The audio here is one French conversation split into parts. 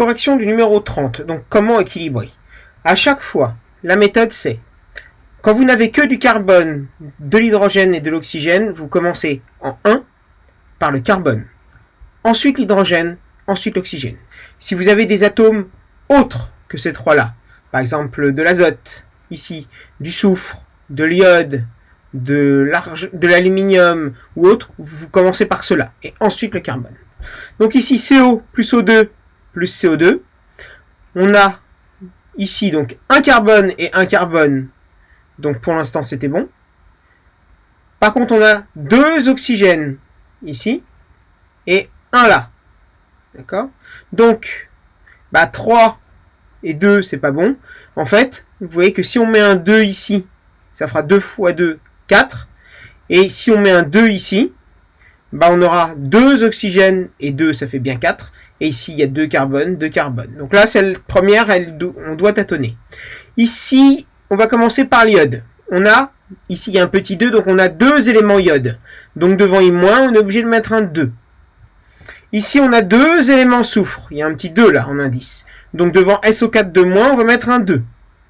correction du numéro 30. Donc, comment équilibrer? À chaque fois, la méthode c'est, quand vous n'avez que du carbone, de l'hydrogène et de l'oxygène, vous commencez en 1 par le carbone, ensuite l'hydrogène, ensuite l'oxygène. Si vous avez des atomes autres que ces trois-là, par exemple de l'azote, ici, du soufre, de l'iode, de l'aluminium ou autre, vous commencez par cela, et ensuite le carbone. Donc ici, CO plus O2 plus CO2, on a ici donc un carbone et un carbone, donc pour l'instant c'était bon. Par contre, on a deux oxygènes ici, et un là. D'accord? Donc, 3 et 2, c'est pas bon. En fait, vous voyez que si on met un 2 ici, ça fera 2 fois 2, 4. Et si on met un 2 ici, on aura 2 oxygènes et 2, ça fait bien 4. Et ici, il y a 2 carbones, 2 carbones. Donc là, cette première, on doit tâtonner. Ici, on va commencer par l'iode. Ici, il y a un petit 2, donc on a 2 éléments iode. Donc devant I-, on est obligé de mettre un 2. Ici, on a 2 éléments soufre. Il y a un petit 2 là, en indice. Donc devant SO4 de moins, on va mettre un 2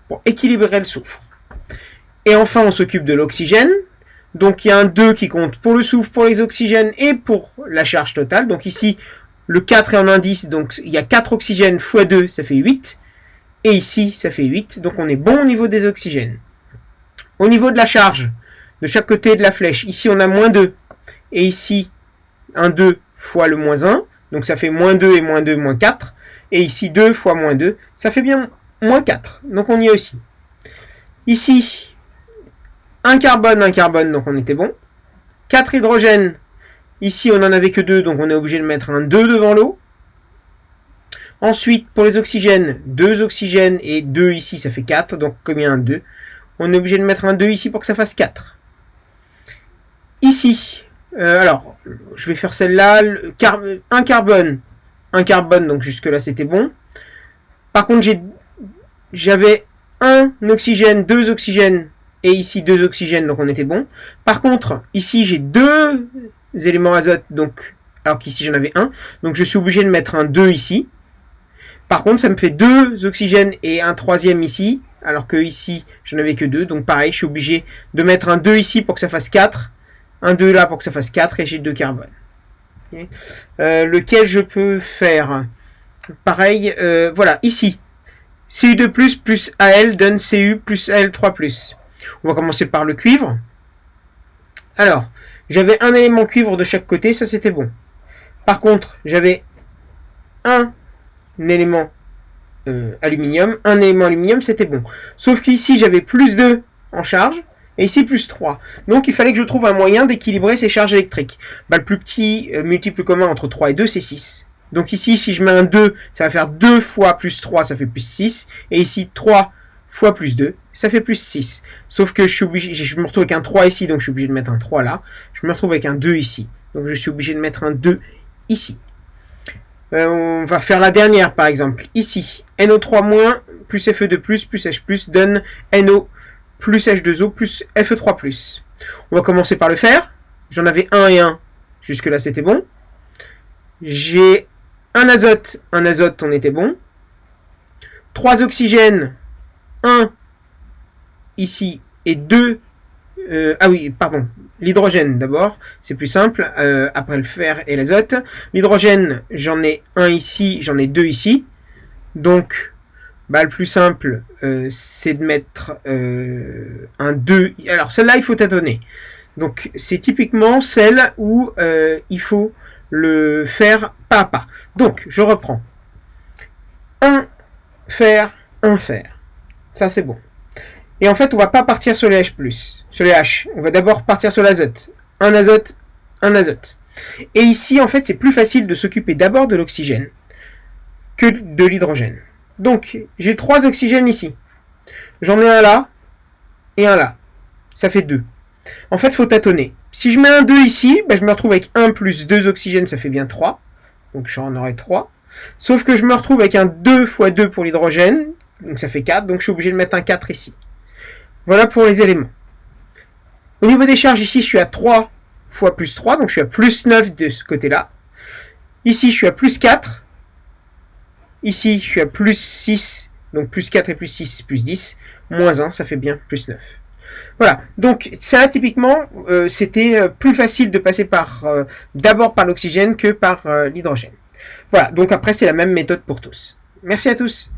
pour équilibrer le soufre. Et enfin, on s'occupe de l'oxygène. Donc il y a un 2 qui compte pour le soufre, pour les oxygènes et pour la charge totale. Donc ici, le 4 est en indice, donc il y a 4 oxygènes x 2, ça fait 8. Et ici, ça fait 8. Donc on est bon au niveau des oxygènes. Au niveau de la charge, de chaque côté de la flèche, ici on a moins 2. Et ici, un 2 fois le moins 1. Donc ça fait moins 2 et moins 2, moins 4. Et ici, 2 fois moins 2, ça fait bien moins 4. Donc on y est aussi. Ici, un carbone, donc on était bon. 4 hydrogènes. Ici, on n'en avait que 2, donc on est obligé de mettre un 2 devant l'eau. Ensuite, pour les oxygènes, 2 oxygènes et 2 ici, ça fait 4. Donc comme il y a un 2, on est obligé de mettre un 2 ici pour que ça fasse 4. Ici, alors, je vais faire celle-là. Un carbone, donc jusque-là c'était bon. Par contre, j'avais un oxygène, 2 oxygènes, et ici 2 oxygènes, donc on était bon. Par contre, ici j'ai 2 éléments azote, donc, alors qu'ici j'en avais un, donc je suis obligé de mettre un 2 ici. Par contre, ça me fait 2 oxygènes et un troisième ici, alors que ici j'en avais que 2, donc pareil, je suis obligé de mettre un 2 ici pour que ça fasse 4, un 2 là pour que ça fasse 4, et j'ai 2 carbones. Okay. Lequel je peux faire pareil, voilà, ici Cu2 plus Al donne Cu plus Al3+. On va commencer par le cuivre. Alors, j'avais un élément cuivre de chaque côté, ça c'était bon. Par contre, j'avais un élément aluminium, c'était bon. Sauf qu'ici, j'avais plus 2 en charge, et ici plus 3. Donc il fallait que je trouve un moyen d'équilibrer ces charges électriques. Le plus petit multiple commun entre 3 et 2, c'est 6. Donc ici, si je mets un 2, ça va faire 2 fois plus 3, ça fait plus 6. Et ici, 3 fois plus 2, ça fait plus 6. Sauf que je me retrouve avec un 3 ici, donc je suis obligé de mettre un 3 là. Je me retrouve avec un 2 ici, donc je suis obligé de mettre un 2 ici. On va faire la dernière, par exemple. Ici, NO3- plus Fe2+, plus H+, donne NO plus H2O plus Fe3+. On va commencer par le fer. J'en avais 1 et 1. Jusque-là, c'était bon. J'ai un azote, on était bon. 3 oxygènes, 1 ici et 2. L'hydrogène d'abord, c'est plus simple, après le fer et l'azote. L'hydrogène, j'en ai 1 ici, j'en ai 2 ici. Donc, le plus simple, c'est de mettre un 2. Alors, celle-là, il faut tâtonner. Donc, c'est typiquement celle où il faut le faire pas à pas. Donc, je reprends. Un fer. Ça, c'est bon. Et en fait, on va pas partir sur les H+, sur les H. On va d'abord partir sur l'azote. Un azote. Et ici, en fait, c'est plus facile de s'occuper d'abord de l'oxygène que de l'hydrogène. Donc, j'ai 3 oxygènes ici. J'en ai un là et un là. Ça fait 2. En fait, il faut tâtonner. Si je mets un 2 ici, je me retrouve avec 1 plus 2 oxygènes, ça fait bien 3. Donc, j'en aurai 3. Sauf que je me retrouve avec un 2 fois 2 pour l'hydrogène. Donc, ça fait 4. Donc, je suis obligé de mettre un 4 ici. Voilà pour les éléments. Au niveau des charges, ici, je suis à 3 fois plus 3. Donc, je suis à plus 9 de ce côté-là. Ici, je suis à plus 4. Ici, je suis à plus 6, donc plus 4 et plus 6, plus 10. Moins 1, ça fait bien plus 9. Voilà, donc ça typiquement, c'était plus facile de passer d'abord par l'oxygène que par l'hydrogène. Voilà, donc après c'est la même méthode pour tous. Merci à tous.